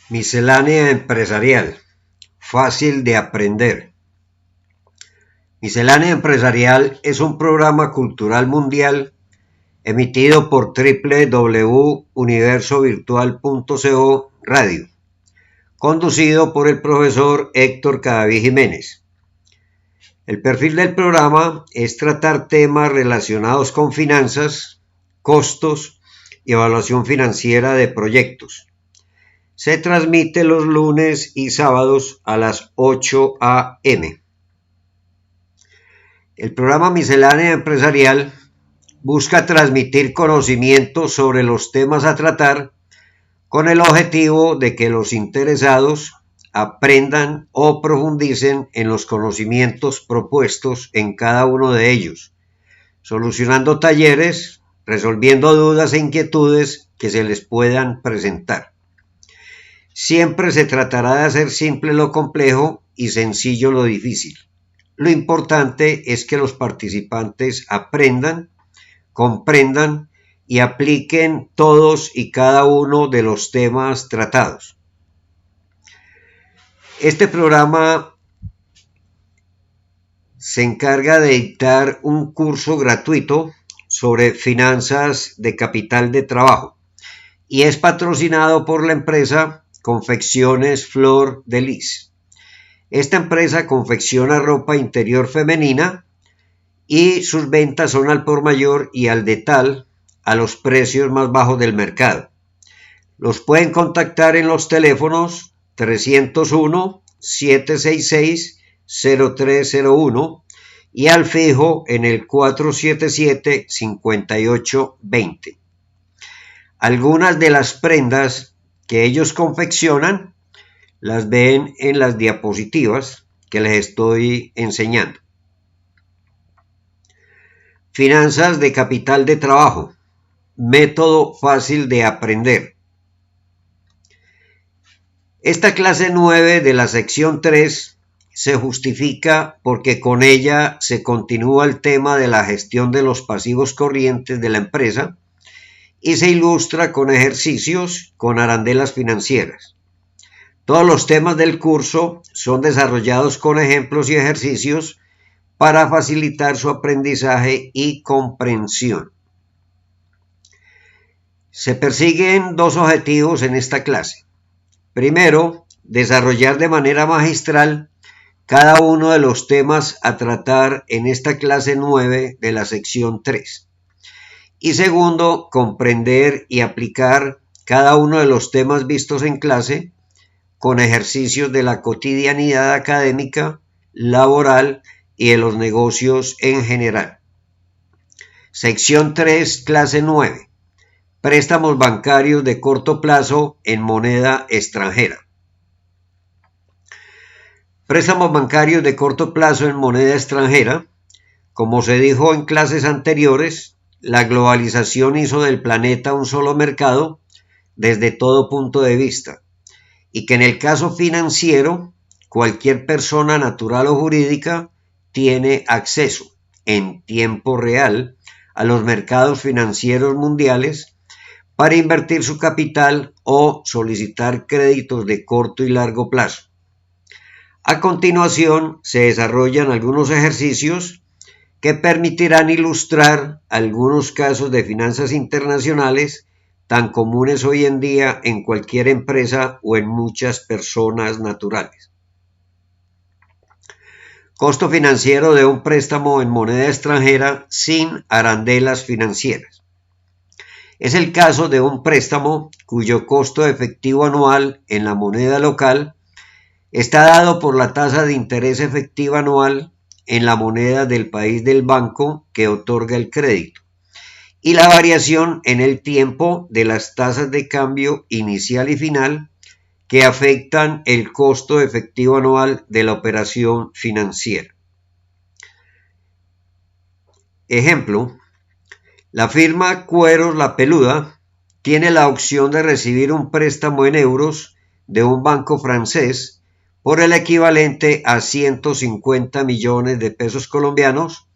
Miscelánea empresarial, fácil de aprender. Miscelánea empresarial es un programa cultural mundial emitido por www.universovirtual.co Radio, conducido por el profesor Héctor Cadaví Jiménez. El perfil del programa es tratar temas relacionados con finanzas, costos y evaluación financiera de proyectos. Se transmite los lunes y sábados a las 8 a.m. El programa Miscelánea Empresarial busca transmitir conocimientos sobre los temas a tratar con el objetivo de que los interesados aprendan o profundicen en los conocimientos propuestos en cada uno de ellos, solucionando talleres, resolviendo dudas e inquietudes que se les puedan presentar. Siempre se tratará de hacer simple lo complejo y sencillo lo difícil. Lo importante es que los participantes aprendan, comprendan y apliquen todos y cada uno de los temas tratados. Este programa se encarga de dictar un curso gratuito sobre finanzas de capital de trabajo y es patrocinado por la empresa Confecciones Flor de Lis. Esta empresa confecciona ropa interior femenina y sus ventas son al por mayor y al detal a los precios más bajos del mercado. Los pueden contactar en los teléfonos 301-766-0301 y al fijo en el 477-5820. Algunas de las prendas que ellos confeccionan las ven en las diapositivas que les estoy enseñando. Finanzas de capital de trabajo, método fácil de aprender. Esta clase 9 de la sección 3 se justifica porque con ella se continúa el tema de la gestión de los pasivos corrientes de la empresa y se ilustra con ejercicios con arandelas financieras. Todos los temas del curso son desarrollados con ejemplos y ejercicios para facilitar su aprendizaje y comprensión. Se persiguen dos objetivos en esta clase. Primero, desarrollar de manera magistral cada uno de los temas a tratar en esta clase 9 de la sección 3. Y segundo, comprender y aplicar cada uno de los temas vistos en clase con ejercicios de la cotidianidad académica, laboral y de los negocios en general. Sección 3, clase 9. Préstamos bancarios de corto plazo en moneda extranjera. Préstamos bancarios de corto plazo en moneda extranjera. Como se dijo en clases anteriores, la globalización hizo del planeta un solo mercado desde todo punto de vista, y que en el caso financiero, cualquier persona natural o jurídica tiene acceso en tiempo real a los mercados financieros mundiales para invertir su capital o solicitar créditos de corto y largo plazo. A continuación, se desarrollan algunos ejercicios que permitirán ilustrar algunos casos de finanzas internacionales tan comunes hoy en día en cualquier empresa o en muchas personas naturales. Costo financiero de un préstamo en moneda extranjera sin arandelas financieras. Es el caso de un préstamo cuyo costo efectivo anual en la moneda local está dado por la tasa de interés efectiva anual en la moneda del país del banco que otorga el crédito y la variación en el tiempo de las tasas de cambio inicial y final que afectan el costo efectivo anual de la operación financiera. Ejemplo, la firma Cueros La Peluda tiene la opción de recibir un préstamo en euros de un banco francés por el equivalente a 150 millones de pesos colombianos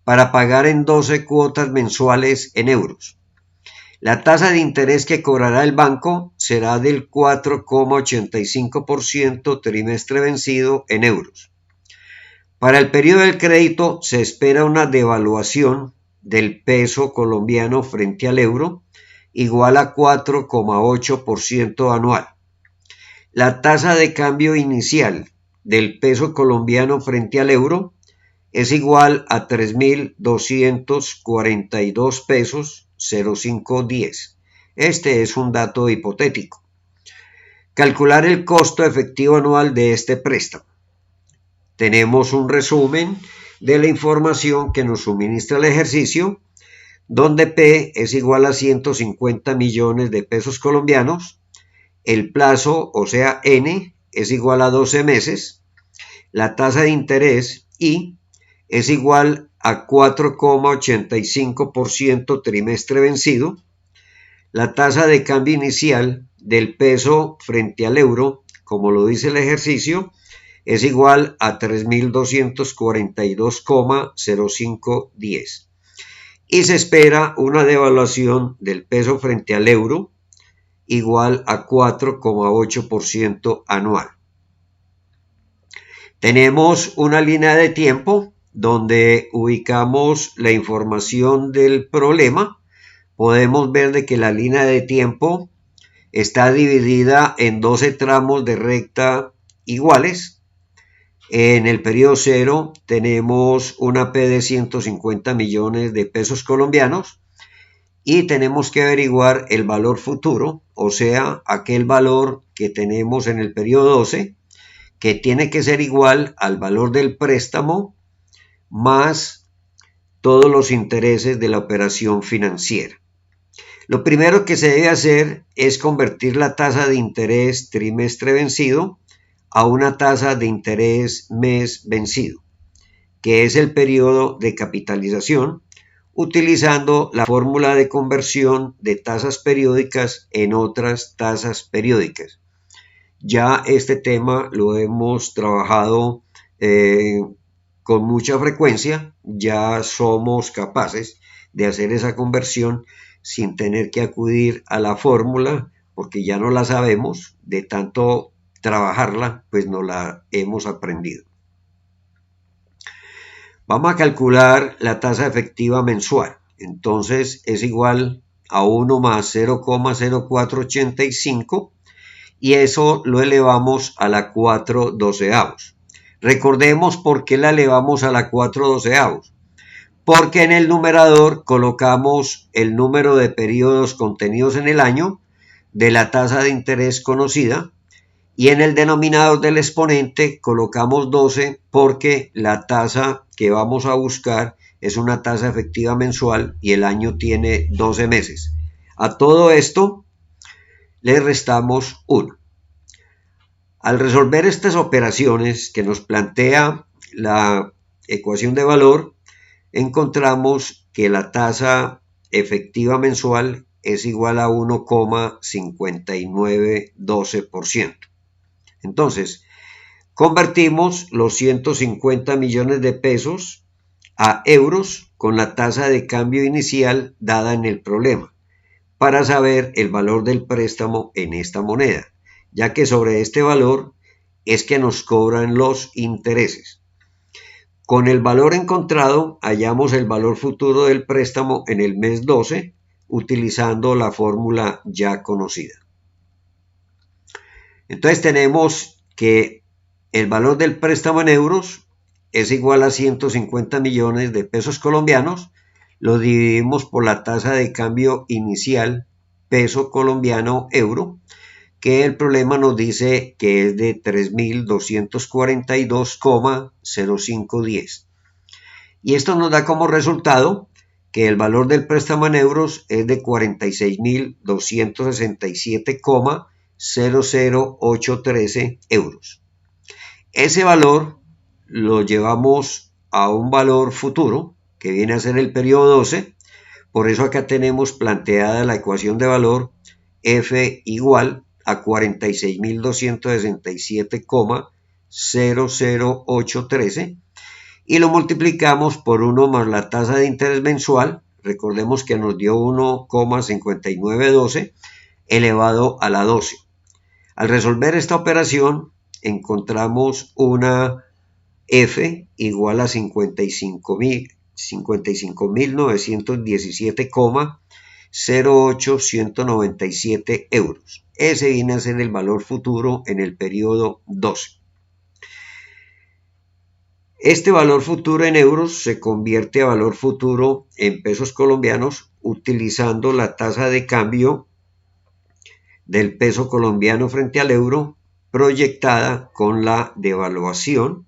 para pagar en 12 cuotas mensuales en euros. La tasa de interés que cobrará el banco será del 4,85% trimestre vencido en euros. Para el periodo del crédito se espera una devaluación del peso colombiano frente al euro igual a 4,8% anual. La tasa de cambio inicial del peso colombiano frente al euro es igual a 3.242 pesos 0,510. Este es un dato hipotético. Calcular el costo efectivo anual de este préstamo. Tenemos un resumen de la información que nos suministra el ejercicio, donde P es igual a 150 millones de pesos colombianos, el plazo, o sea N, es igual a 12 meses, la tasa de interés I es igual a 4,85% trimestre vencido, la tasa de cambio inicial del peso frente al euro, como lo dice el ejercicio, es igual a 3.242,0510 y se espera una devaluación del peso frente al euro igual a 4,8% anual. Tenemos una línea de tiempo donde ubicamos la información del problema. Podemos ver de que la línea de tiempo está dividida en 12 tramos de recta iguales. En el periodo 0 tenemos una P de 150 millones de pesos colombianos y tenemos que averiguar el valor futuro, o sea, aquel valor que tenemos en el periodo 12, que tiene que ser igual al valor del préstamo más todos los intereses de la operación financiera. Lo primero que se debe hacer es convertir la tasa de interés trimestre vencido a una tasa de interés mes vencido, que es el periodo de capitalización, utilizando la fórmula de conversión de tasas periódicas en otras tasas periódicas. Ya este tema lo hemos trabajado con mucha frecuencia, ya somos capaces de hacer esa conversión sin tener que acudir a la fórmula, porque ya no la sabemos, de tanto trabajarla, pues no la hemos aprendido. Vamos a calcular la tasa efectiva mensual. Entonces es igual a 1 más 0,0485 y eso lo elevamos a la 4/12. Recordemos por qué la elevamos a la 4/12. Porque en el numerador colocamos el número de periodos contenidos en el año de la tasa de interés conocida y en el denominador del exponente colocamos 12 porque la tasa que vamos a buscar es una tasa efectiva mensual y el año tiene 12 meses. A todo esto le restamos 1. Al resolver estas operaciones que nos plantea la ecuación de valor, encontramos que la tasa efectiva mensual es igual a 1,5912%. Entonces, convertimos los 150 millones de pesos a euros con la tasa de cambio inicial dada en el problema para saber el valor del préstamo en esta moneda, ya que sobre este valor es que nos cobran los intereses. Con el valor encontrado hallamos el valor futuro del préstamo en el mes 12 utilizando la fórmula ya conocida. Entonces tenemos que el valor del préstamo en euros es igual a 150 millones de pesos colombianos, lo dividimos por la tasa de cambio inicial peso colombiano euro, que el problema nos dice que es de 3.242,0510. Y esto nos da como resultado que el valor del préstamo en euros es de 46.267,00813 euros. Ese valor lo llevamos a un valor futuro, que viene a ser el periodo 12, por eso acá tenemos planteada la ecuación de valor F igual a 46.267,00813 y lo multiplicamos por 1 más la tasa de interés mensual. Recordemos que nos dio 1,5912, elevado a la 12. Al resolver esta operación, encontramos una F igual a 55.917,08197 euros. Ese viene a ser el valor futuro en el periodo 12. Este valor futuro en euros se convierte a valor futuro en pesos colombianos utilizando la tasa de cambio del peso colombiano frente al euro proyectada con la devaluación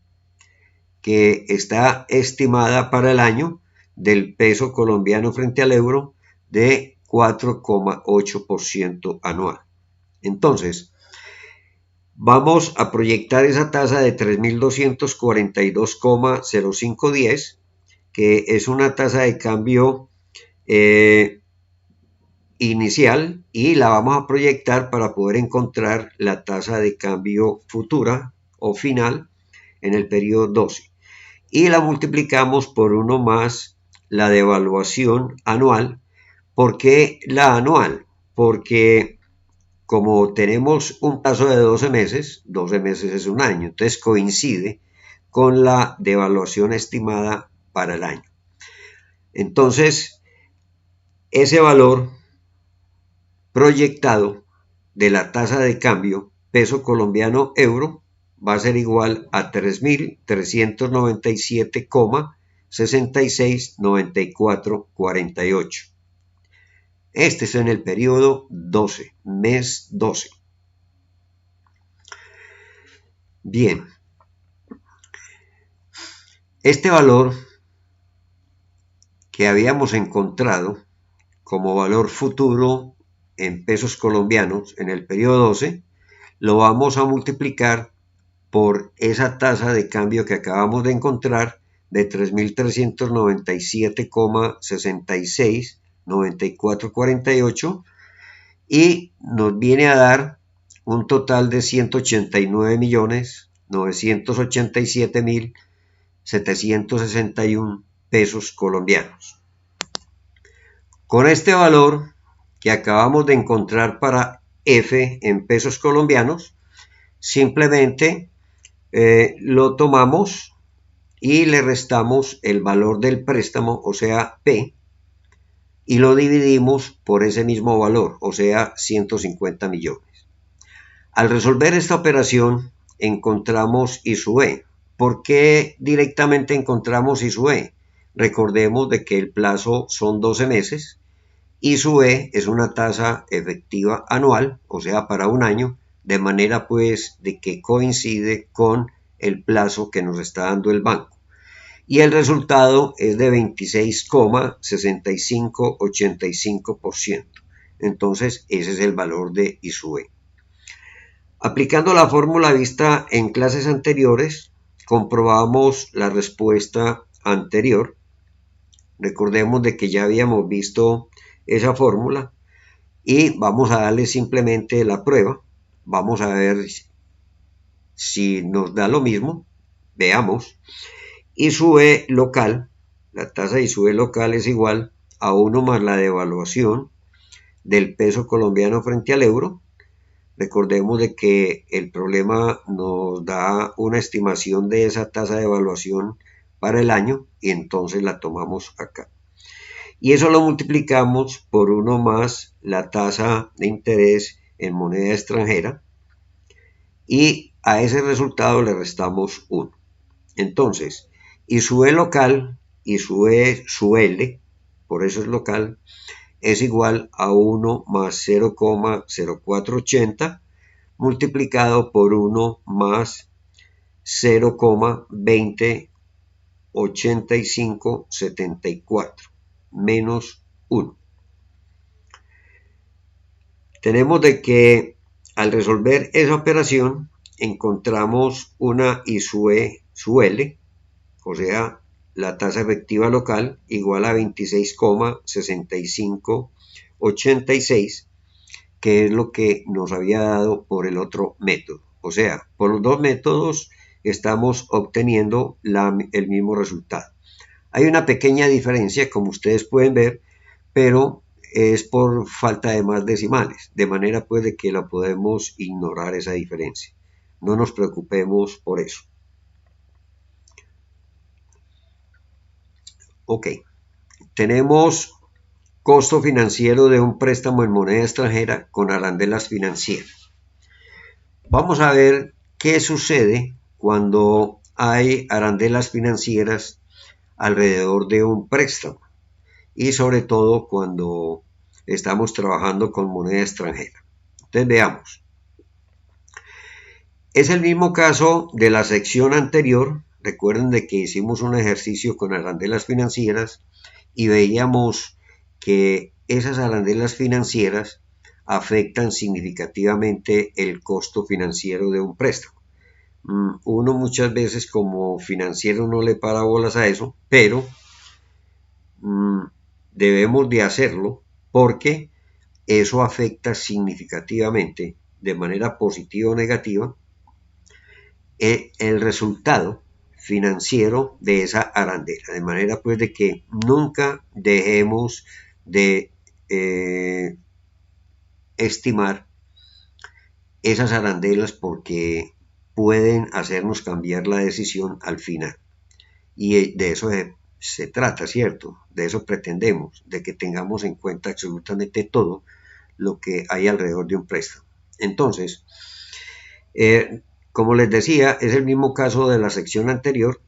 que está estimada para el año del peso colombiano frente al euro de 4,8% anual. Entonces, vamos a proyectar esa tasa de 3.242,0510, que es una tasa de cambio inicial, y la vamos a proyectar para poder encontrar la tasa de cambio futura o final en el periodo 12. Y la multiplicamos por 1 más la devaluación anual. ¿Por qué la anual? Porque como tenemos un plazo de 12 meses es un año, entonces coincide con la devaluación estimada para el año. Entonces, ese valor proyectado de la tasa de cambio peso colombiano euro va a ser igual a 3.397,669448. Este es en el periodo 12, mes 12. Bien, este valor que habíamos encontrado como valor futuro en pesos colombianos en el periodo 12, lo vamos a multiplicar por esa tasa de cambio que acabamos de encontrar de 3.397,669448 y nos viene a dar un total de 189.987.761 pesos colombianos. Con este valor que acabamos de encontrar para F en pesos colombianos, simplemente lo tomamos y le restamos el valor del préstamo, o sea, P, y lo dividimos por ese mismo valor, o sea, 150 millones. Al resolver esta operación, encontramos I sub E. ¿Por qué directamente encontramos I sub E? Recordemos de que el plazo son 12 meses. I sub E es una tasa efectiva anual, o sea, para un año, de manera pues de que coincide con el plazo que nos está dando el banco. Y el resultado es de 26,6585%. Entonces, ese es el valor de I sub E. Aplicando la fórmula vista en clases anteriores, comprobamos la respuesta anterior. Recordemos de que ya habíamos visto esa fórmula y vamos a darle simplemente la prueba. Vamos a ver si nos da lo mismo. Veamos. I sub E local, la tasa de I sub E local es igual a 1 más la devaluación del peso colombiano frente al euro. Recordemos de que el problema nos da una estimación de esa tasa de evaluación para el año y entonces la tomamos acá. Y eso lo multiplicamos por 1 más la tasa de interés en moneda extranjera y a ese resultado le restamos 1. Entonces, I sub E local, I sub E sub L, por eso es local, es igual a 1 más 0,0480 multiplicado por 1 más 0,208574 menos 1. Tenemos de que al resolver esa operación encontramos una I sub E sub L, o sea, la tasa efectiva local igual a 26,6586, que es lo que nos había dado por el otro método. O sea, por los dos métodos estamos obteniendo el mismo resultado. Hay una pequeña diferencia, como ustedes pueden ver, pero es por falta de más decimales, de manera pues de que la podemos ignorar esa diferencia. No nos preocupemos por eso. Ok, tenemos costo financiero de un préstamo en moneda extranjera con arandelas financieras. Vamos a ver qué sucede cuando hay arandelas financieras alrededor de un préstamo y sobre todo cuando estamos trabajando con moneda extranjera. Entonces veamos. Es el mismo caso de la sección anterior. Recuerden de que hicimos un ejercicio con arandelas financieras y veíamos que esas arandelas financieras afectan significativamente el costo financiero de un préstamo. Uno muchas veces como financiero no le para bolas a eso, pero debemos de hacerlo porque eso afecta significativamente, de manera positiva o negativa, el resultado financiero de esa arandela, de manera pues de que nunca dejemos de estimar esas arandelas porque pueden hacernos cambiar la decisión al final. Y de eso se trata, ¿cierto? De eso pretendemos, de que tengamos en cuenta absolutamente todo lo que hay alrededor de un préstamo. Entonces, como les decía, es el mismo caso de la sección anterior,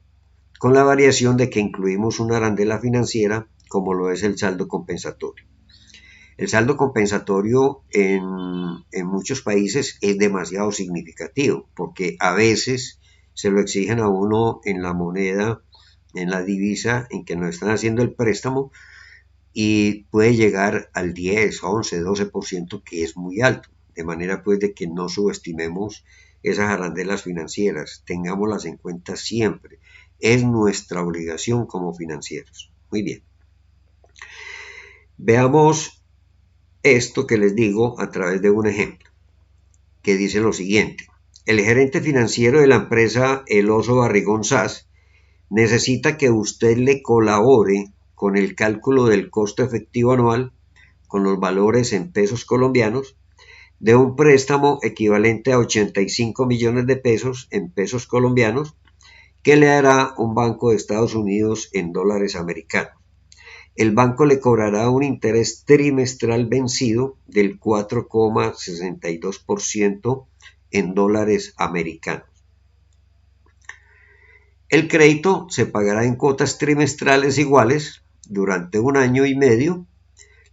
con la variación de que incluimos una arandela financiera como lo es el saldo compensatorio. El saldo compensatorio en muchos países es demasiado significativo porque a veces se lo exigen a uno en la moneda, en la divisa en que nos están haciendo el préstamo y puede llegar al 10, 11, 12%, que es muy alto, de manera pues de que no subestimemos esas arandelas financieras, tengámoslas en cuenta siempre, es nuestra obligación como financieros. Muy bien, veamos esto que les digo a través de un ejemplo, que dice lo siguiente: el gerente financiero de la empresa El Oso Barrigón SAS necesita que usted le colabore con el cálculo del costo efectivo anual con los valores en pesos colombianos de un préstamo equivalente a 85 millones de pesos en pesos colombianos que le hará un banco de Estados Unidos en dólares americanos. El banco le cobrará un interés trimestral vencido del 4,62% en dólares americanos. El crédito se pagará en cuotas trimestrales iguales durante un año y medio.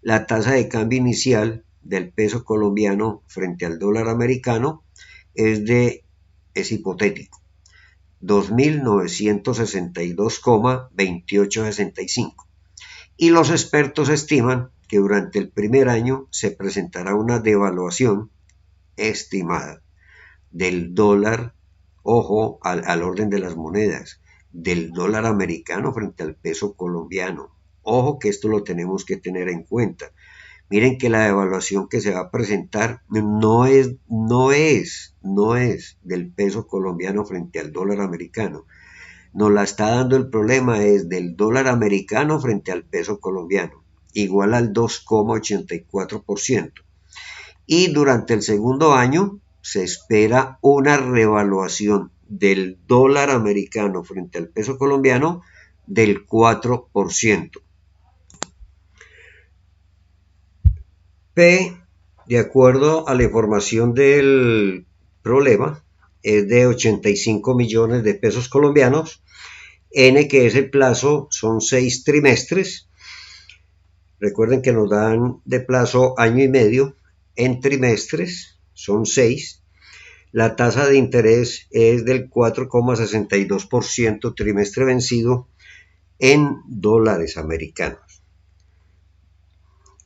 La tasa de cambio inicial del peso colombiano frente al dólar americano es hipotético, 2.962,2865. Y los expertos estiman que durante el primer año se presentará una devaluación estimada del dólar, ojo al orden de las monedas, del dólar americano frente al peso colombiano. Ojo que esto lo tenemos que tener en cuenta. Miren que la devaluación que se va a presentar no es del peso colombiano frente al dólar americano. Nos la está dando el problema es del dólar americano frente al peso colombiano, igual al 2,84%. Y durante el segundo año se espera una revaluación del dólar americano frente al peso colombiano del 4%. P, de acuerdo a la información del problema, es de 85 millones de pesos colombianos. N, que es el plazo, son 6 trimestres. Recuerden que nos dan de plazo año y medio. En trimestres son 6. La tasa de interés es del 4,62% trimestre vencido en dólares americanos.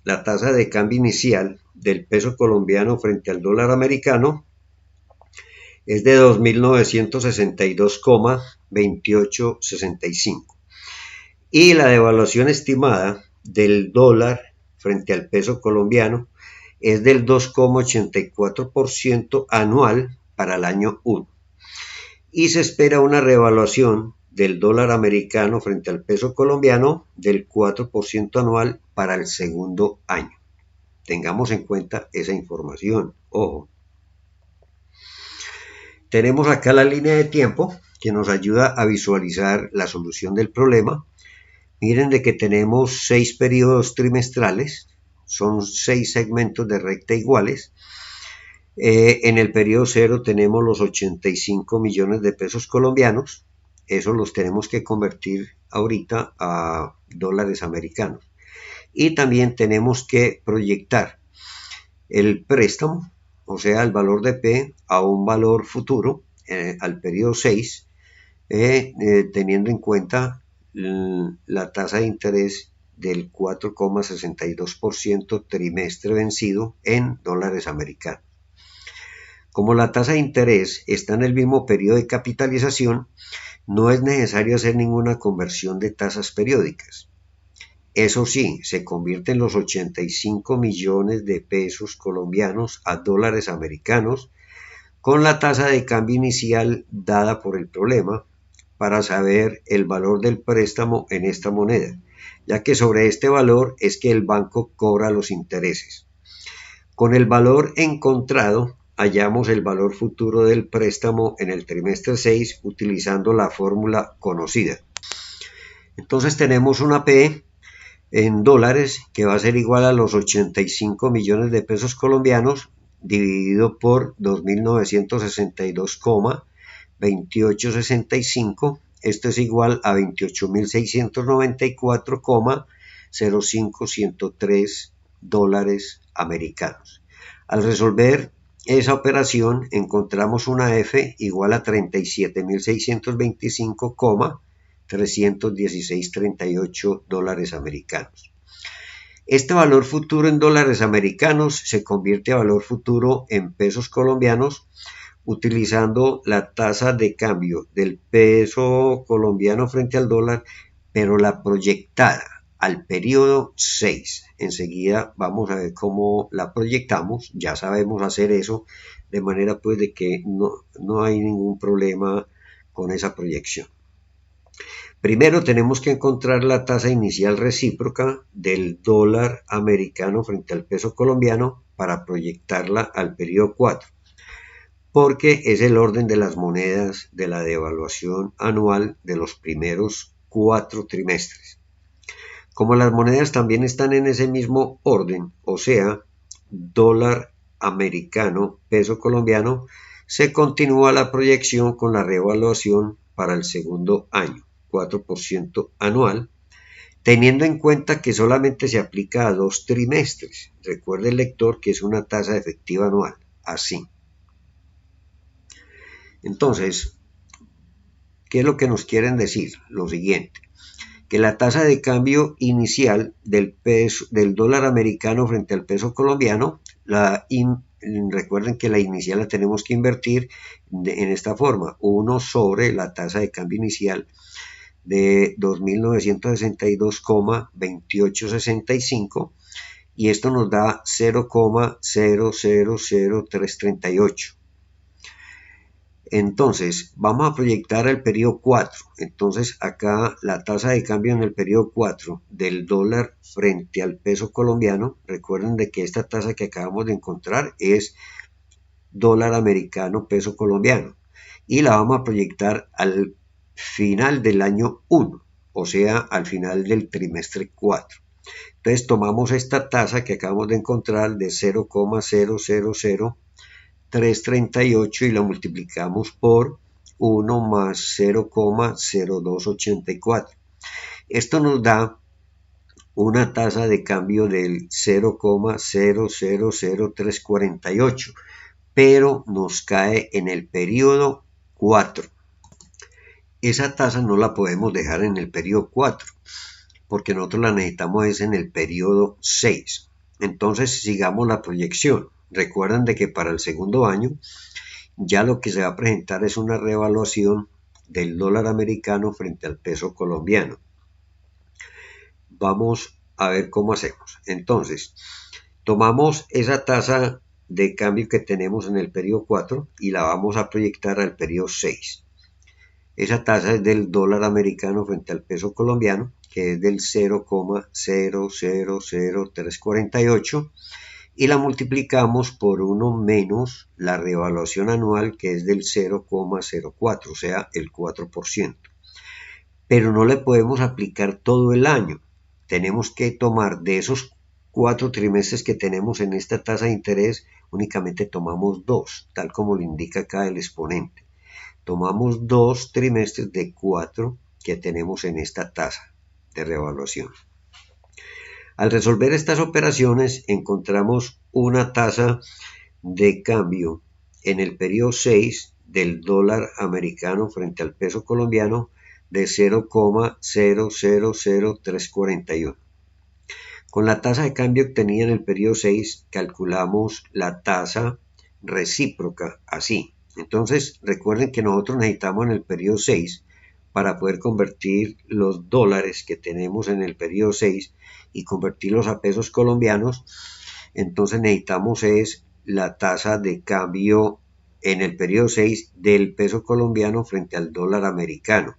La tasa de cambio inicial del peso colombiano frente al dólar americano es de 2.962,2865. Y la devaluación estimada del dólar frente al peso colombiano es del 2,84% anual para el año 1. Y se espera una revaluación del dólar americano frente al peso colombiano del 4% anual para el segundo año. Tengamos en cuenta esa información. Ojo. Tenemos acá la línea de tiempo que nos ayuda a visualizar la solución del problema. Miren de que tenemos 6 periodos trimestrales, son 6 segmentos de recta iguales. En el periodo 0 tenemos los 85 millones de pesos colombianos, eso los tenemos que convertir ahorita a dólares americanos. Y también tenemos que proyectar el préstamo, o sea, el valor de P a un valor futuro, al periodo 6, teniendo en cuenta la tasa de interés del 4,62% trimestre vencido en dólares americanos. Como la tasa de interés está en el mismo periodo de capitalización, no es necesario hacer ninguna conversión de tasas periódicas. Eso sí, se convierten los 85 millones de pesos colombianos a dólares americanos con la tasa de cambio inicial dada por el problema para saber el valor del préstamo en esta moneda, ya que sobre este valor es que el banco cobra los intereses. Con el valor encontrado, hallamos el valor futuro del préstamo en el trimestre 6 utilizando la fórmula conocida. Entonces tenemos una P en dólares que va a ser igual a los 85 millones de pesos colombianos dividido por 2.962,2865. Esto es igual a 28.694,05103 dólares americanos. Al resolver esa operación encontramos una F igual a 37.625,316.38 dólares americanos. Este valor futuro en dólares americanos se convierte a valor futuro en pesos colombianos utilizando la tasa de cambio del peso colombiano frente al dólar, pero la proyectada al periodo 6. Enseguida vamos a ver cómo la proyectamos, ya sabemos hacer eso, de manera pues de que no hay ningún problema con esa proyección. Primero tenemos que encontrar la tasa inicial recíproca del dólar americano frente al peso colombiano para proyectarla al periodo 4, porque es el orden de las monedas de la devaluación anual de los primeros 4 trimestres. Como las monedas también están en ese mismo orden, o sea, dólar americano, peso colombiano, se continúa la proyección con la revaluación para el segundo año, 4% anual, teniendo en cuenta que solamente se aplica a 2 trimestres. Recuerde el lector que es una tasa efectiva anual, así. Entonces, ¿qué es lo que nos quieren decir? Lo siguiente, que la tasa de cambio inicial del dólar americano frente al peso colombiano, recuerden que la inicial la tenemos que invertir en esta forma, 1 sobre la tasa de cambio inicial de 2.962,2865 y esto nos da 0,000338. Entonces, vamos a proyectar el periodo 4. Entonces, acá la tasa de cambio en el periodo 4 del dólar frente al peso colombiano, recuerden de que esta tasa que acabamos de encontrar es dólar americano, peso colombiano. Y la vamos a proyectar al final del año 1, o sea, al final del trimestre 4. Entonces, tomamos esta tasa que acabamos de encontrar de 0,000338 y la multiplicamos por 1 más 0,0284. Esto nos da una tasa de cambio del 0,000348, pero nos cae en el periodo 4. Esa tasa no la podemos dejar en el periodo 4, porque nosotros la necesitamos es en el periodo 6. Entonces sigamos la proyección. Recuerden de que para el segundo año ya lo que se va a presentar es una revaluación del dólar americano frente al peso colombiano. Vamos a ver cómo hacemos. Entonces, tomamos esa tasa de cambio que tenemos en el periodo 4 y la vamos a proyectar al periodo 6. Esa tasa es del dólar americano frente al peso colombiano, que es del 0,000348, y la multiplicamos por 1 menos la revaluación anual, que es del 0,04, o sea, el 4%. Pero no le podemos aplicar todo el año. Tenemos que tomar de esos 4 trimestres que tenemos en esta tasa de interés, únicamente tomamos 2, tal como lo indica acá el exponente. Tomamos 2 trimestres de 4 que tenemos en esta tasa de revaluación. Al resolver estas operaciones encontramos una tasa de cambio en el periodo 6 del dólar americano frente al peso colombiano de 0,000341. Con la tasa de cambio obtenida en el periodo 6 calculamos la tasa recíproca así. Entonces recuerden que nosotros necesitamos en el periodo 6 para poder convertir los dólares que tenemos en el periodo 6 y convertirlos a pesos colombianos. Entonces necesitamos es la tasa de cambio en el periodo 6 del peso colombiano frente al dólar americano.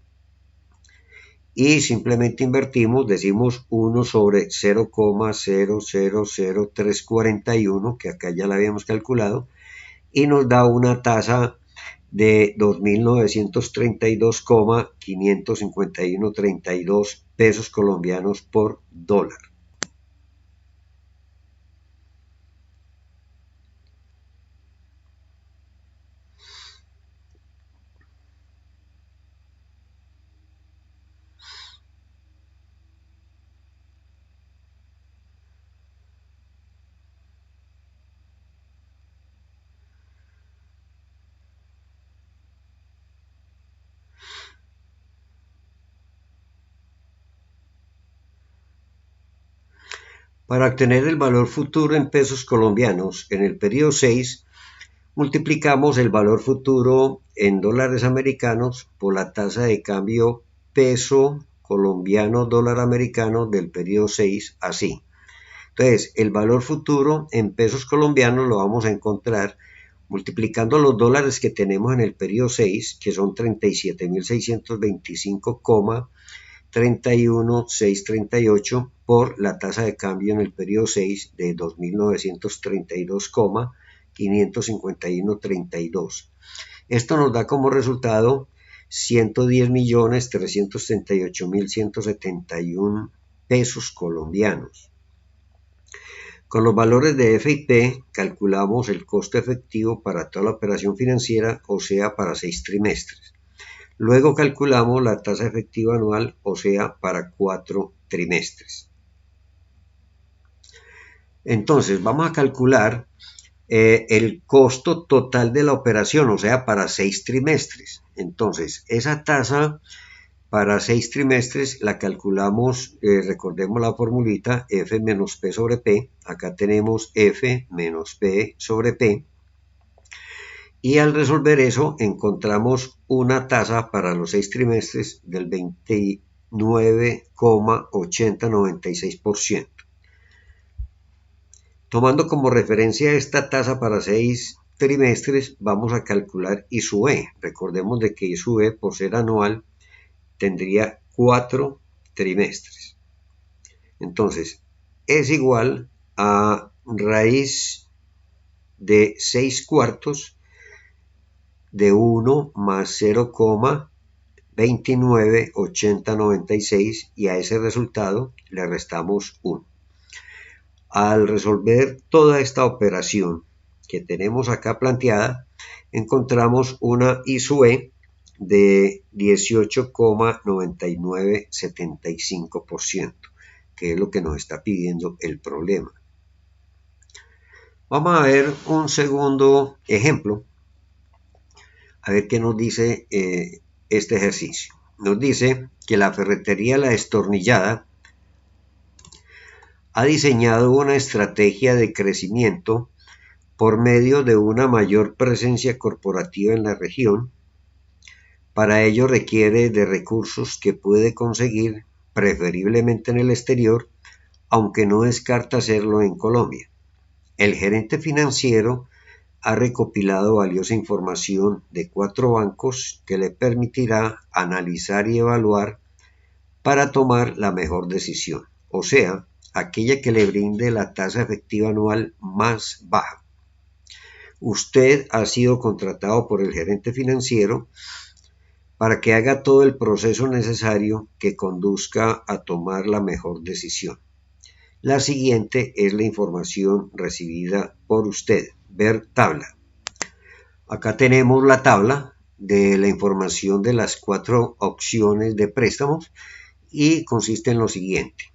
Y simplemente invertimos, decimos 1 sobre 0,000341, que acá ya la habíamos calculado, y nos da una tasa de 2.932,551.32 pesos colombianos por dólar. Para obtener el valor futuro en pesos colombianos en el periodo 6, multiplicamos el valor futuro en dólares americanos por la tasa de cambio peso colombiano dólar americano del periodo 6, así. Entonces, el valor futuro en pesos colombianos lo vamos a encontrar multiplicando los dólares que tenemos en el periodo 6, que son 37.625,31638 por la tasa de cambio en el periodo 6 de 2.932,551.32. Esto nos da como resultado 110.338.171 pesos colombianos. Con los valores de F y P calculamos el costo efectivo para toda la operación financiera, o sea, para 6 trimestres. Luego calculamos la tasa efectiva anual, o sea, para 4 trimestres. Entonces, vamos a calcular el costo total de la operación, o sea, para 6 trimestres. Entonces, esa tasa para 6 trimestres la calculamos, recordemos la formulita, F menos P sobre P. Acá tenemos F menos P sobre P. Y al resolver eso encontramos una tasa para los 6 trimestres del 29,8096%. Tomando como referencia esta tasa para 6 trimestres, vamos a calcular I sub E. Recordemos de que I sub E, por ser anual, tendría 4 trimestres. Entonces, es igual a raíz de 6 cuartos de 1 más 0,298096 y a ese resultado le restamos 1. Al resolver toda esta operación que tenemos acá planteada, encontramos una I sub E de 18,9975%, que es lo que nos está pidiendo el problema. Vamos a ver un segundo ejemplo, a ver qué nos dice este ejercicio. Nos dice que la ferretería La Destornillada ha diseñado una estrategia de crecimiento por medio de una mayor presencia corporativa en la región. Para ello requiere de recursos que puede conseguir preferiblemente en el exterior, aunque no descarta hacerlo en Colombia. El gerente financiero ha recopilado valiosa información de 4 bancos que le permitirá analizar y evaluar para tomar la mejor decisión, o sea, aquella que le brinde la tasa efectiva anual más baja. Usted ha sido contratado por el gerente financiero para que haga todo el proceso necesario que conduzca a tomar la mejor decisión. La siguiente es la información recibida por usted. Ver tabla. Acá tenemos la tabla de la información de las 4 opciones de préstamos y consiste en lo siguiente.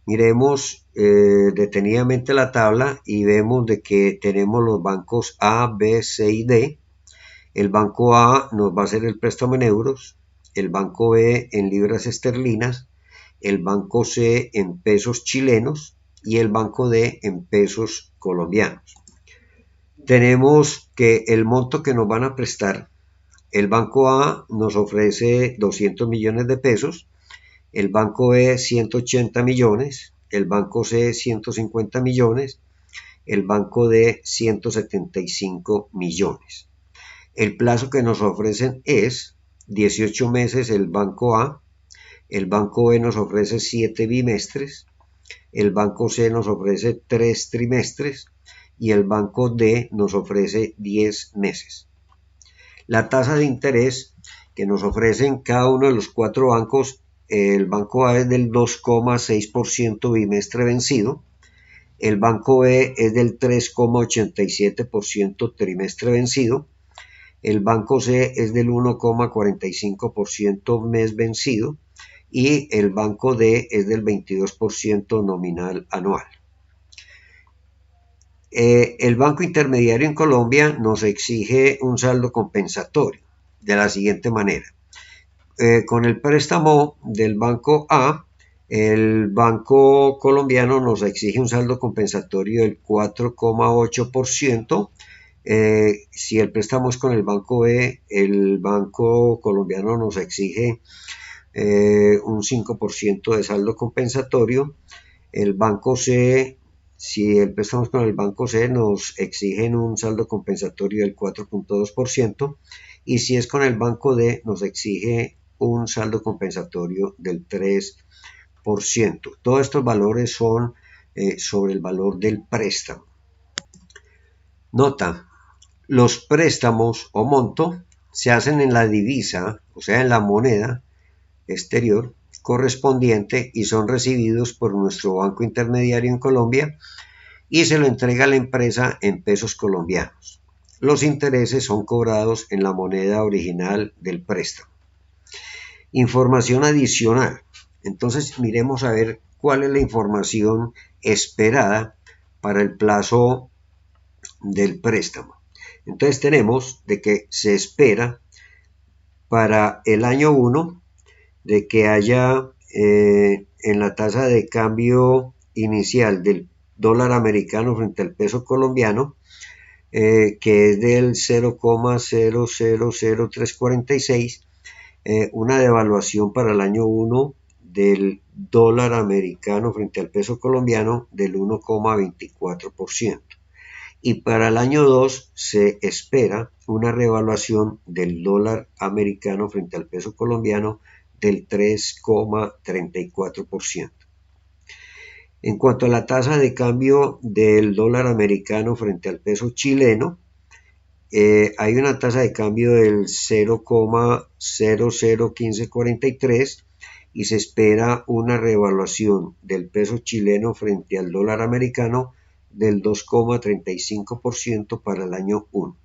Miremos detenidamente la tabla y vemos de que tenemos los bancos A, B, C y D. El banco A nos va a hacer el préstamo en euros, el banco B en libras esterlinas, el banco C en pesos chilenos y el banco D en pesos colombianos. Tenemos que el monto que nos van a prestar, el banco A nos ofrece 200 millones de pesos, el banco B 180 millones, el banco C 150 millones, el banco D 175 millones. El plazo que nos ofrecen es 18 meses el banco A, el banco B nos ofrece 7 bimestres, el banco C nos ofrece 3 trimestres y el banco D nos ofrece 10 meses. La tasa de interés que nos ofrecen cada uno de los 4 bancos, el banco A es del 2,6% bimestre vencido, el banco B es del 3,87% trimestre vencido, el banco C es del 1,45% mes vencido y el banco D es del 22% nominal anual. El banco intermediario en Colombia nos exige un saldo compensatorio de la siguiente manera. Con el préstamo del banco A, el banco colombiano nos exige un saldo compensatorio del 4,8%. Si el préstamo es con el banco B, el banco colombiano nos exige un 5% de saldo compensatorio. El banco C, si el préstamo es con el banco C, nos exigen un saldo compensatorio del 4,2%. Y si es con el banco D, nos exige un saldo compensatorio del 3%. Todos estos valores son sobre el valor del préstamo. Nota: los préstamos o monto se hacen en la divisa, o sea, en la moneda exterior correspondiente y son recibidos por nuestro banco intermediario en Colombia y se lo entrega a la empresa en pesos colombianos. Los intereses son cobrados en la moneda original del préstamo. Información adicional. Entonces miremos a ver cuál es la información esperada para el plazo del préstamo. Entonces tenemos de que se espera para el año 1 de que haya en la tasa de cambio inicial del dólar americano frente al peso colombiano, que es del 0,000346, una devaluación para el año 1 del dólar americano frente al peso colombiano del 1,24%. Y para el año 2 se espera una revaluación del dólar americano frente al peso colombiano del 3,34%. En cuanto a la tasa de cambio del dólar americano frente al peso chileno, hay una tasa de cambio del 0,001543 y se espera una revaluación del peso chileno frente al dólar americano del 2,35% para el año 1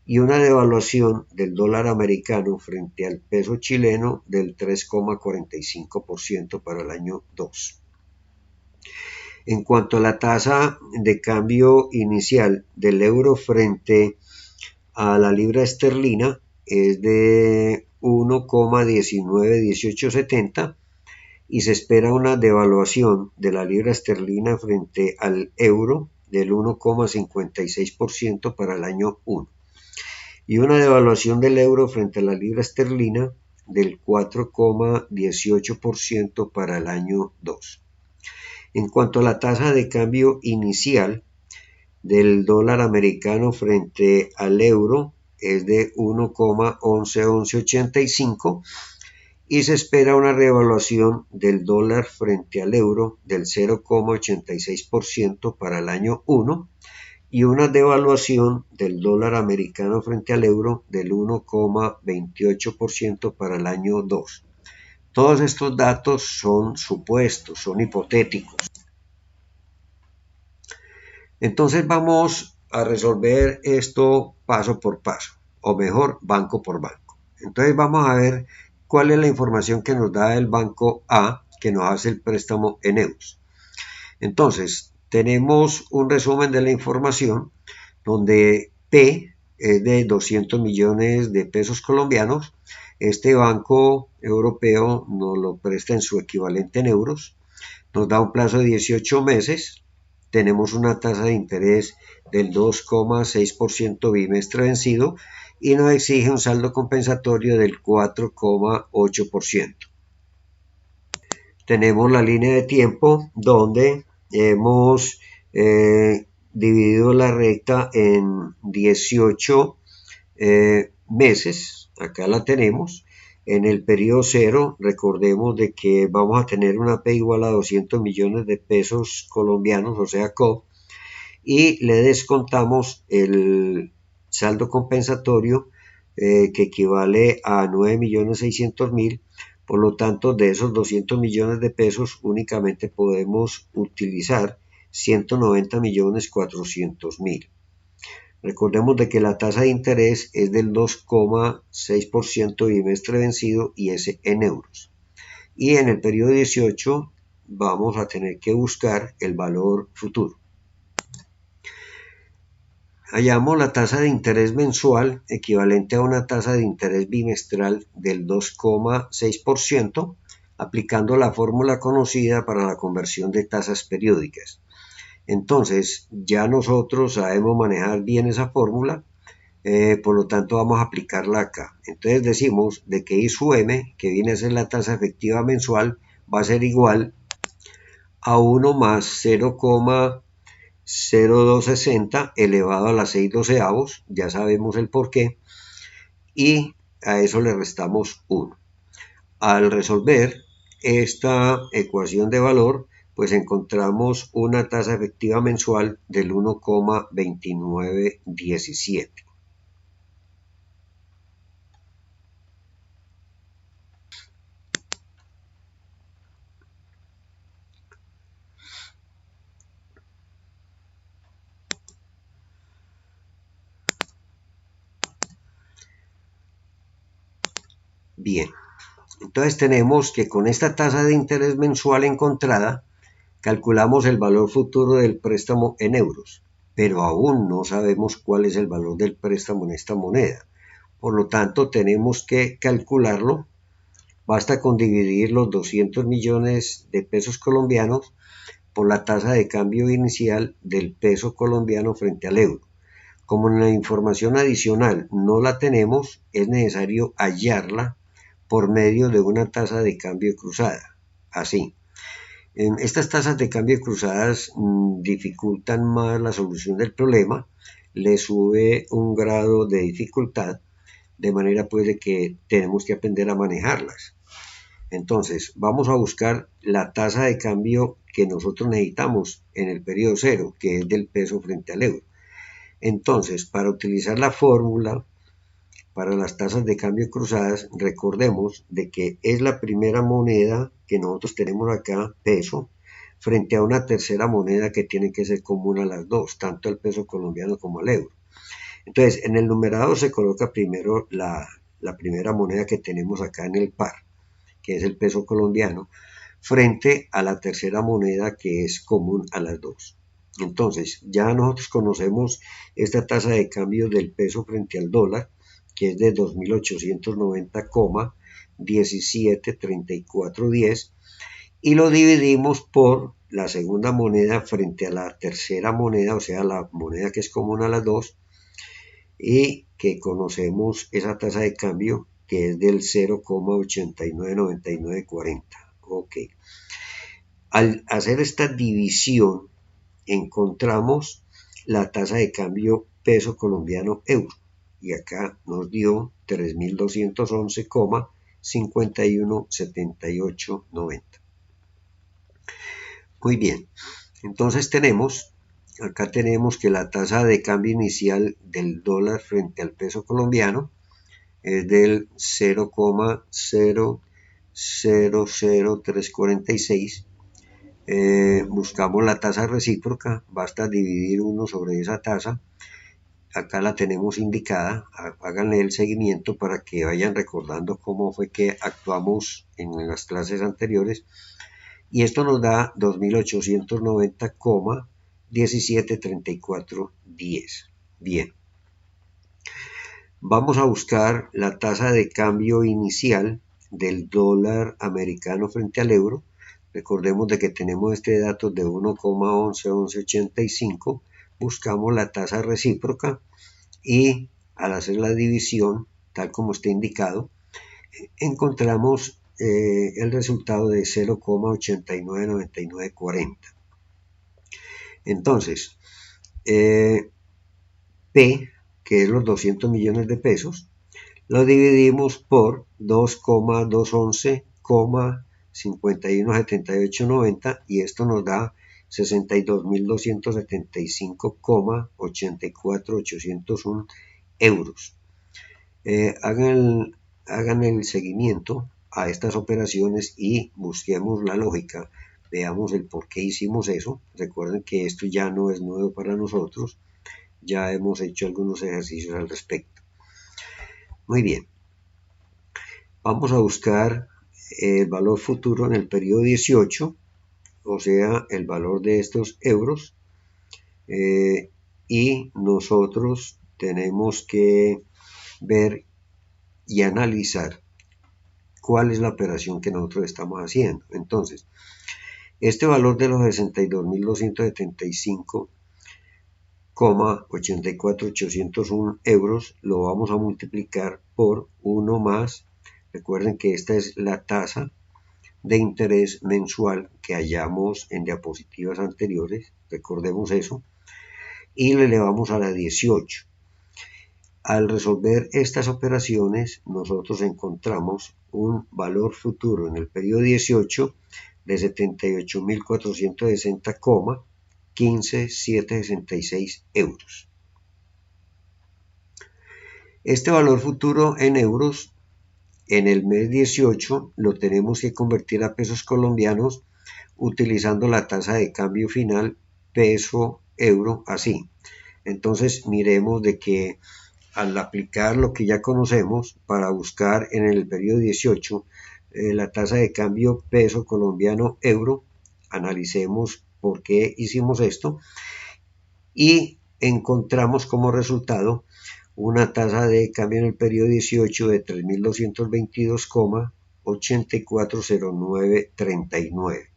y una devaluación del dólar americano frente al peso chileno del 3,45% para el año 2. En cuanto a la tasa de cambio inicial del euro frente a la libra esterlina, es de 1,191870 y se espera una devaluación de la libra esterlina frente al euro del 1,56% para el año 1 y una devaluación del euro frente a la libra esterlina del 4,18% para el año 2. En cuanto a la tasa de cambio inicial del dólar americano frente al euro es de 1,1185 y se espera una revaluación del dólar frente al euro del 0,86% para el año 1 y una devaluación del dólar americano frente al euro del 1,28% para el año 2. Todos estos datos son supuestos, son hipotéticos. Entonces vamos a resolver esto paso por paso, o mejor, banco por banco. Entonces vamos a ver cuál es la información que nos da el banco A, que nos hace el préstamo en euros. Entonces, tenemos un resumen de la información donde P es de 200 millones de pesos colombianos. Este banco europeo nos lo presta en su equivalente en euros. Nos da un plazo de 18 meses. Tenemos una tasa de interés del 2,6% bimestre vencido y nos exige un saldo compensatorio del 4,8%. Tenemos la línea de tiempo donde hemos dividido la recta en 18 meses. Acá la tenemos. En el periodo 0, recordemos de que vamos a tener una P igual a 200 millones de pesos colombianos, o sea, COP, y le descontamos el saldo compensatorio que equivale a 9.600.000. Por lo tanto, de esos 200 millones de pesos únicamente podemos utilizar 190.400.000. Recordemos de que la tasa de interés es del 2,6% bimestre vencido y es en euros. Y en el periodo 18 vamos a tener que buscar el valor futuro. Hallamos la tasa de interés mensual equivalente a una tasa de interés bimestral del 2,6%, aplicando la fórmula conocida para la conversión de tasas periódicas. Entonces, ya nosotros sabemos manejar bien esa fórmula, por lo tanto vamos a aplicarla acá. Entonces decimos de que I sub M, que viene a ser la tasa efectiva mensual, va a ser igual a 1 más 0,0260 elevado a la 6/12, ya sabemos el por qué, y a eso le restamos 1. Al resolver esta ecuación de valor, pues encontramos una tasa efectiva mensual del 1,2917. Bien, entonces tenemos que con esta tasa de interés mensual encontrada, calculamos el valor futuro del préstamo en euros, pero aún no sabemos cuál es el valor del préstamo en esta moneda. Por lo tanto, tenemos que calcularlo. Basta con dividir los 200 millones de pesos colombianos por la tasa de cambio inicial del peso colombiano frente al euro. Como en la información adicional no la tenemos, es necesario hallarla por medio de una tasa de cambio cruzada. Así. Estas tasas de cambio cruzadas dificultan más la solución del problema, le sube un grado de dificultad, de manera pues de que tenemos que aprender a manejarlas. Entonces, vamos a buscar la tasa de cambio que nosotros necesitamos en el periodo 0, que es del peso frente al euro. Entonces, para utilizar la fórmula para las tasas de cambio cruzadas, recordemos de que es la primera moneda que nosotros tenemos acá, peso, frente a una tercera moneda que tiene que ser común a las dos, tanto el peso colombiano como el euro. Entonces, en el numerador se coloca primero la primera moneda que tenemos acá en el par, que es el peso colombiano, frente a la tercera moneda que es común a las dos. Entonces, ya nosotros conocemos esta tasa de cambio del peso frente al dólar, que es de 2.890,173410, y lo dividimos por la segunda moneda frente a la tercera moneda, o sea, la moneda que es común a las dos, y que conocemos esa tasa de cambio que es del 0,899940. Ok. Al hacer esta división, encontramos la tasa de cambio peso colombiano euro. Y acá nos dio 3.211,517890. Muy bien, entonces acá tenemos que la tasa de cambio inicial del dólar frente al peso colombiano es del 0,000346. Buscamos la tasa recíproca, basta dividir 1 sobre esa tasa. Acá la tenemos indicada, háganle el seguimiento para que vayan recordando cómo fue que actuamos en las clases anteriores. Y esto nos da 2.890,173410. Bien. Vamos a buscar la tasa de cambio inicial del dólar americano frente al euro. Recordemos de que tenemos este dato de 1,111185. Buscamos la tasa recíproca y al hacer la división, tal como está indicado, encontramos el resultado de 0,899940. Entonces, P, que es los 200 millones de pesos, lo dividimos por 2,211,517890 y esto nos da 62.275,84801 euros. Hagan el seguimiento a estas operaciones y busquemos la lógica, veamos el por qué hicimos eso. Recuerden que esto ya no es nuevo para nosotros, ya hemos hecho algunos ejercicios al respecto. Muy bien, vamos a buscar el valor futuro en el periodo 18, o sea, el valor de estos euros, y nosotros tenemos que ver y analizar cuál es la operación que nosotros estamos haciendo. Entonces, este valor de los 62.275,84801 euros lo vamos a multiplicar por 1 más, recuerden que esta es la tasa de interés mensual que hallamos en diapositivas anteriores, recordemos eso, y le elevamos a la 18. Al resolver estas operaciones, nosotros encontramos un valor futuro en el periodo 18 de 78.460,15766 euros. Este valor futuro en euros en el mes 18 lo tenemos que convertir a pesos colombianos utilizando la tasa de cambio final peso-euro así. Entonces miremos de que al aplicar lo que ya conocemos para buscar en el periodo 18 la tasa de cambio peso colombiano euro, analicemos por qué hicimos esto y encontramos como resultado una tasa de cambio en el periodo 18 de 3.222,840939.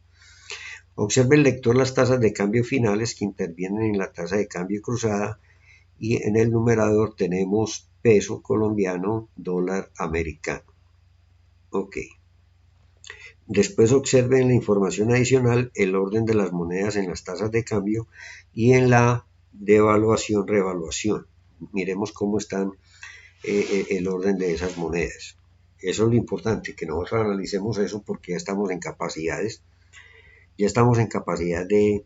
Observe el lector las tasas de cambio finales que intervienen en la tasa de cambio cruzada y en el numerador tenemos peso colombiano, dólar americano. Ok. Después observen la información adicional, el orden de las monedas en las tasas de cambio y en la devaluación, revaluación. Miremos cómo están el orden de esas monedas. Eso es lo importante, que nosotros analicemos eso porque ya estamos en capacidad de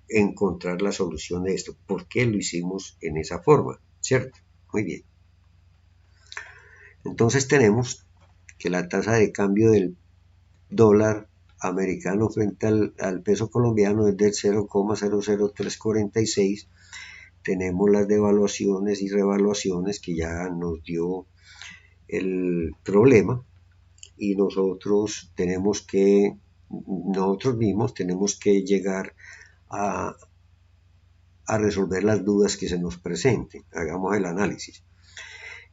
encontrar la solución de esto. ¿Por qué lo hicimos en esa forma? ¿Cierto? Muy bien. Entonces tenemos que la tasa de cambio del dólar americano frente al peso colombiano es del 0,00346. Tenemos las devaluaciones y revaluaciones que ya nos dio el problema y nosotros mismos tenemos que llegar a resolver las dudas que se nos presenten. Hagamos el análisis.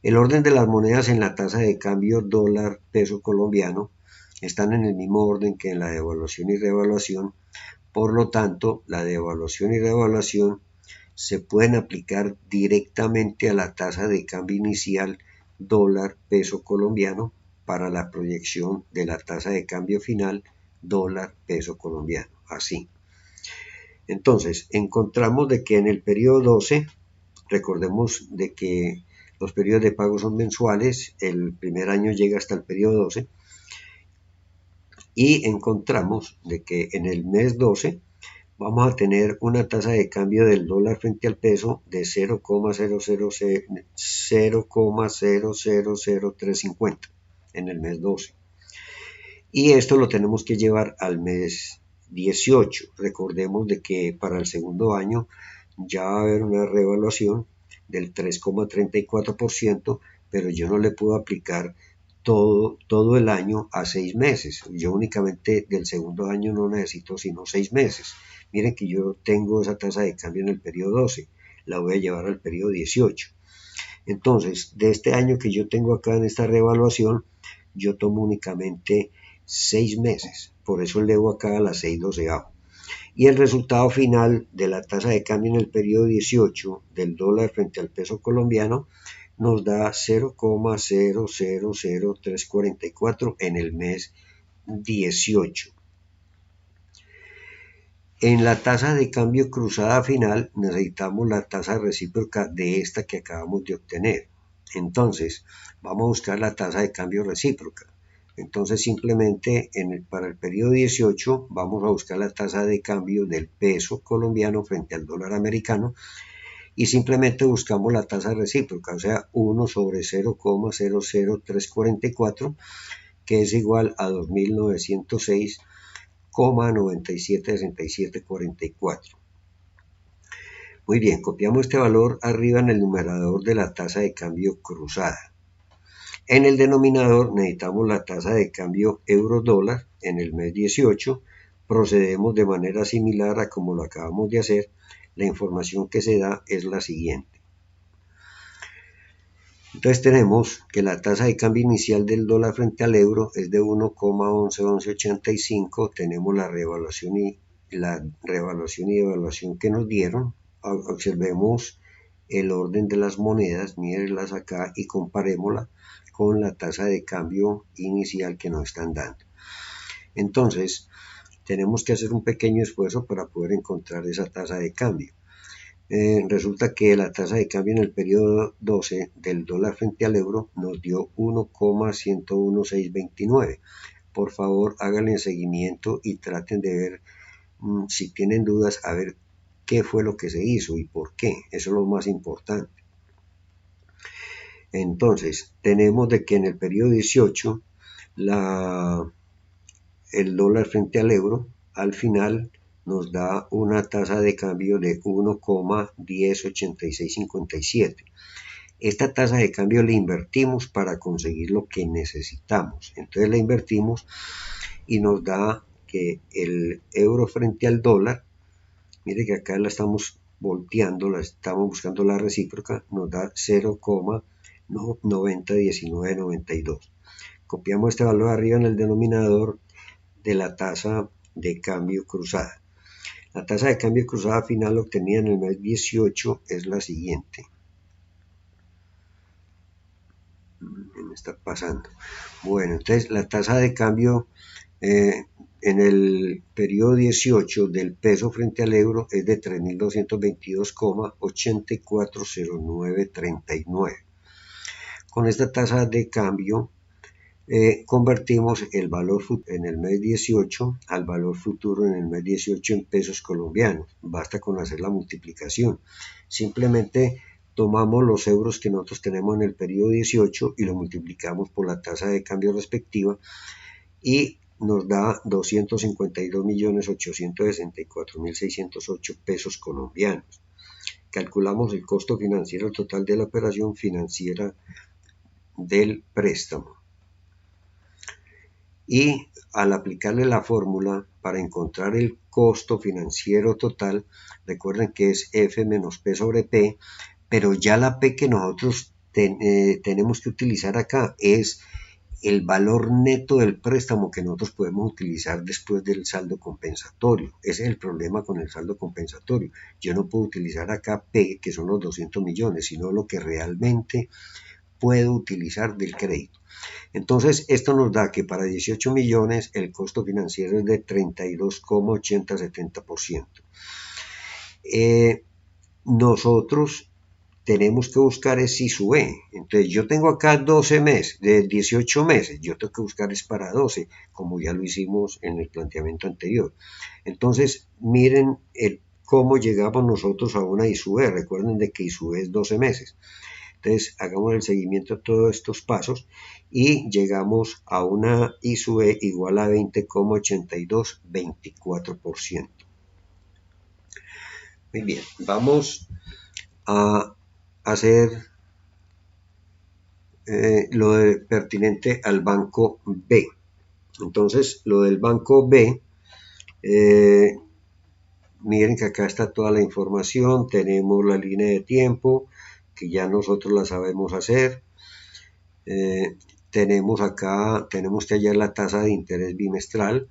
El orden de las monedas en la tasa de cambio dólar-peso colombiano están en el mismo orden que en la devaluación y revaluación. Por lo tanto, la devaluación y revaluación se pueden aplicar directamente a la tasa de cambio inicial dólar-peso colombiano para la proyección de la tasa de cambio final dólar-peso colombiano. Así. Entonces, encontramos de que en el periodo 12, recordemos de que los periodos de pago son mensuales, el primer año llega hasta el periodo 12, y encontramos de que en el mes 12 vamos a tener una tasa de cambio del dólar frente al peso de 0,000350 en el mes 12. Y esto lo tenemos que llevar al mes 18. Recordemos de que para el segundo año ya va a haber una revaluación del 3,34%, pero yo no le puedo aplicar todo el año a 6 meses. Yo únicamente del segundo año no necesito sino 6 meses. Miren que yo tengo esa tasa de cambio en el periodo 12, la voy a llevar al periodo 18. Entonces, de este año que yo tengo acá en esta revaluación, yo tomo únicamente 6 meses. Por eso elevo acá a las 6/12. Y el resultado final de la tasa de cambio en el periodo 18 del dólar frente al peso colombiano nos da 0,000344 en el mes 18. En la tasa de cambio cruzada final necesitamos la tasa recíproca de esta que acabamos de obtener. Entonces, vamos a buscar la tasa de cambio recíproca. Entonces, simplemente para el periodo 18 vamos a buscar la tasa de cambio del peso colombiano frente al dólar americano y simplemente buscamos la tasa recíproca, o sea, 1 sobre 0,00344, que es igual a 2906,976744. Muy bien, copiamos este valor arriba en el numerador de la tasa de cambio cruzada. En el denominador necesitamos la tasa de cambio euro-dólar en el mes 18. Procedemos de manera similar a como lo acabamos de hacer. La información que se da es la siguiente. Entonces tenemos que la tasa de cambio inicial del dólar frente al euro es de 1,111185. Tenemos la revaluación y devaluación que nos dieron. Observemos el orden de las monedas, mírenlas acá y comparémosla con la tasa de cambio inicial que nos están dando. Entonces, tenemos que hacer un pequeño esfuerzo para poder encontrar esa tasa de cambio. Resulta que la tasa de cambio en el periodo 12 del dólar frente al euro nos dio 1,111629. Por favor, háganle seguimiento y traten de ver, si tienen dudas, a ver qué fue lo que se hizo y por qué. Eso es lo más importante. Entonces, tenemos de que en el periodo 18 el dólar frente al euro al final nos da una tasa de cambio de 1,108657. Esta tasa de cambio la invertimos para conseguir lo que necesitamos. Entonces la invertimos y nos da que el euro frente al dólar, mire que acá la estamos volteando, la estamos buscando la recíproca, nos da 0,901992. Copiamos este valor arriba en el denominador de la tasa de cambio cruzada. La tasa de cambio cruzada final obtenida en el mes 18 es la siguiente. Me está pasando. Bueno, entonces la tasa de cambio en el periodo 18 del peso frente al euro es de 3.222,840939. Con esta tasa de cambio convertimos el valor en el mes 18 al valor futuro en el mes 18 en pesos colombianos. Basta con hacer la multiplicación. Simplemente tomamos los euros que nosotros tenemos en el periodo 18 y lo multiplicamos por la tasa de cambio respectiva y nos da 252.864.608 pesos colombianos. Calculamos el costo financiero total de la operación financiera del préstamo. Y al aplicarle la fórmula para encontrar el costo financiero total, recuerden que es F menos P sobre P, pero ya la P que nosotros tenemos que utilizar acá es el valor neto del préstamo que nosotros podemos utilizar después del saldo compensatorio. Ese es el problema con el saldo compensatorio. Yo no puedo utilizar acá P, que son los 200 millones, sino lo que realmente puedo utilizar del crédito. Entonces, esto nos da que para 18 millones el costo financiero es de 32,8070%. nosotros tenemos que buscar es si sube. Entonces yo tengo acá 12 meses, de 18 meses, yo tengo que buscar es para 12, como ya lo hicimos en el planteamiento anterior. Entonces miren cómo llegamos nosotros a una ISUE. Recuerden de que ISUE es 12 meses. Entonces hagamos el seguimiento a todos estos pasos y llegamos a una ISUE igual a 20,82, 24%. Muy bien, vamos a hacer lo pertinente al banco B. Entonces, lo del banco B, miren que acá está toda la información, tenemos la línea de tiempo, que ya nosotros la sabemos hacer. Tenemos que hallar la tasa de interés bimestral,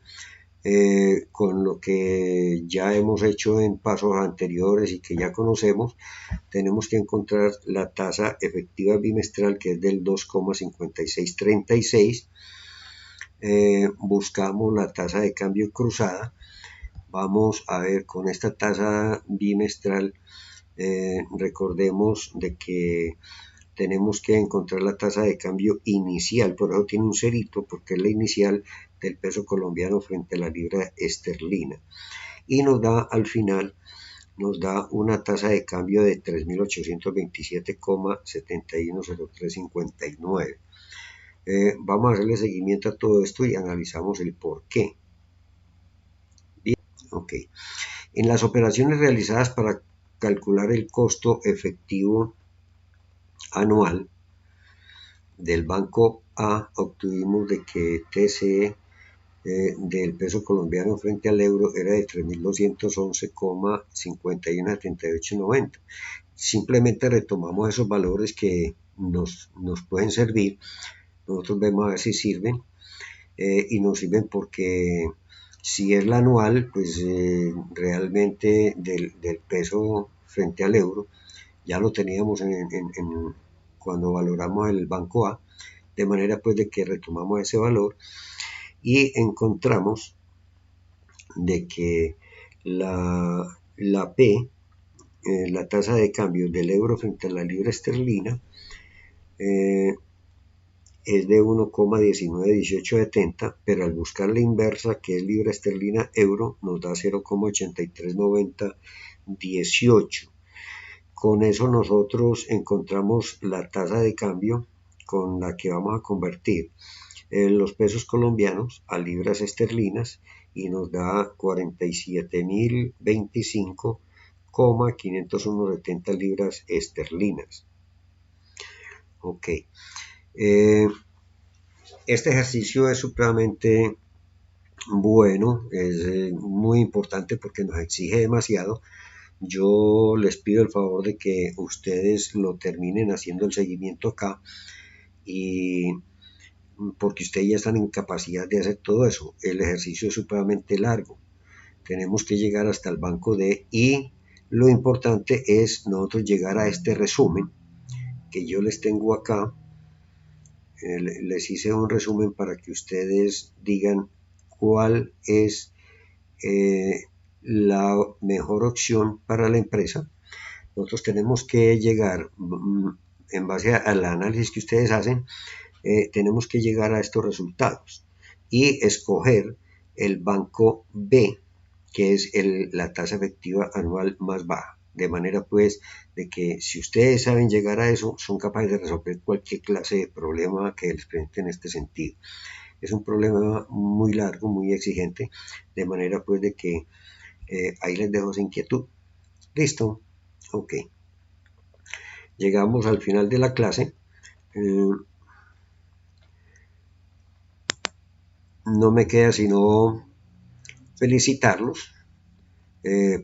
con lo que ya hemos hecho en pasos anteriores y que ya conocemos. Tenemos que encontrar la tasa efectiva bimestral, que es del 2,5636. Buscamos la tasa de cambio cruzada. Vamos a ver con esta tasa bimestral, recordemos de que tenemos que encontrar la tasa de cambio inicial, por eso tiene un cerito, porque es la inicial del peso colombiano frente a la libra esterlina, y nos da al final, nos da una tasa de cambio de 3.827,710359. Vamos a hacerle seguimiento a todo esto y analizamos el por qué. Bien, ok. En las operaciones realizadas para calcular el costo efectivo anual del banco A, obtuvimos de que TCE del peso colombiano frente al euro era de 3.211,517890. Simplemente retomamos esos valores que nos pueden servir. Nosotros vemos a ver si sirven, y nos sirven porque si es la anual, pues realmente del peso frente al euro ya lo teníamos cuando valoramos el banco A, de manera pues de que retomamos ese valor y encontramos de que la P, la tasa de cambio del euro frente a la libra esterlina, es de 1,191870, pero al buscar la inversa, que es libra esterlina euro, nos da 0,839018. Con eso nosotros encontramos la tasa de cambio con la que vamos a convertir los pesos colombianos a libras esterlinas, y nos da 47.025,501,70 libras esterlinas. Ok. Este ejercicio es supremamente bueno, es muy importante porque nos exige demasiado. Yo les pido el favor de que ustedes lo terminen haciendo el seguimiento acá, y porque ustedes ya están en capacidad de hacer todo eso. El ejercicio es supremamente largo. Tenemos que llegar hasta el banco D, y lo importante es nosotros llegar a este resumen que yo les tengo acá. Les hice un resumen para que ustedes digan cuál es la mejor opción para la empresa. Nosotros tenemos que llegar, en base al análisis que ustedes hacen, tenemos que llegar a estos resultados y escoger el banco B, que es la tasa efectiva anual más baja. De manera pues de que si ustedes saben llegar a eso, son capaces de resolver cualquier clase de problema que les presente en este sentido. Es un problema muy largo, muy exigente, de manera pues de que ahí les dejo esa inquietud. Listo, ok. Llegamos al final de la clase. No me queda sino felicitarlos,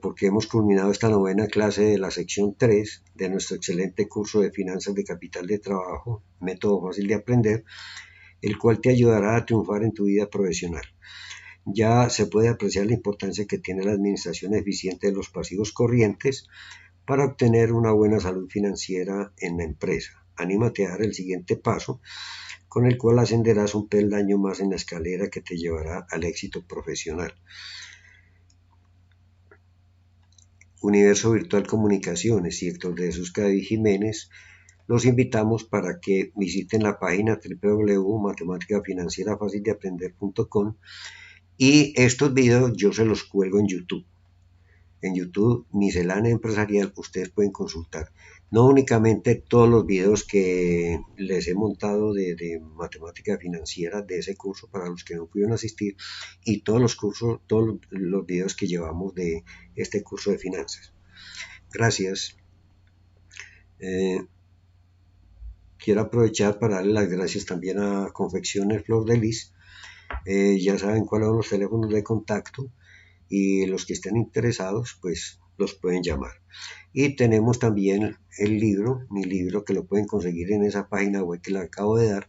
porque hemos culminado esta novena clase de la sección 3 de nuestro excelente curso de finanzas de capital de trabajo, método fácil de aprender, el cual te ayudará a triunfar en tu vida profesional. Ya se puede apreciar la importancia que tiene la administración eficiente de los pasivos corrientes para obtener una buena salud financiera en la empresa. Anímate a dar el siguiente paso, con el cual ascenderás un peldaño más en la escalera que te llevará al éxito profesional. Universo Virtual Comunicaciones y Héctor de Jesús Cadavid Jiménez, los invitamos para que visiten la página www.matemáticafinancierafacildeaprender.com y estos videos yo se los cuelgo en YouTube. En YouTube, Miscelánea Empresarial, ustedes pueden consultar. No únicamente todos los videos que les he montado de matemática financiera de ese curso para los que no pudieron asistir, y todos los cursos, todos los videos que llevamos de este curso de finanzas. Gracias. Quiero aprovechar para darle las gracias también a Confecciones Flor de Lis. Ya saben cuáles son los teléfonos de contacto y los que estén interesados pues los pueden llamar. Y tenemos también el libro, mi libro, que lo pueden conseguir en esa página web que les acabo de dar,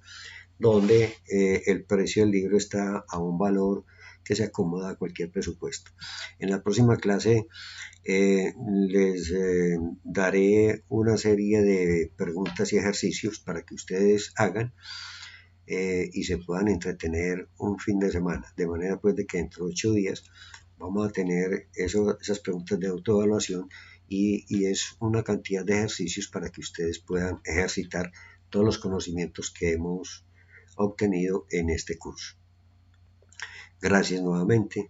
donde el precio del libro está a un valor que se acomoda a cualquier presupuesto. En la próxima clase les daré una serie de preguntas y ejercicios para que ustedes hagan y se puedan entretener un fin de semana, de manera pues de que dentro de 8 días vamos a tener esas preguntas de autoevaluación y es una cantidad de ejercicios para que ustedes puedan ejercitar todos los conocimientos que hemos obtenido en este curso. Gracias nuevamente.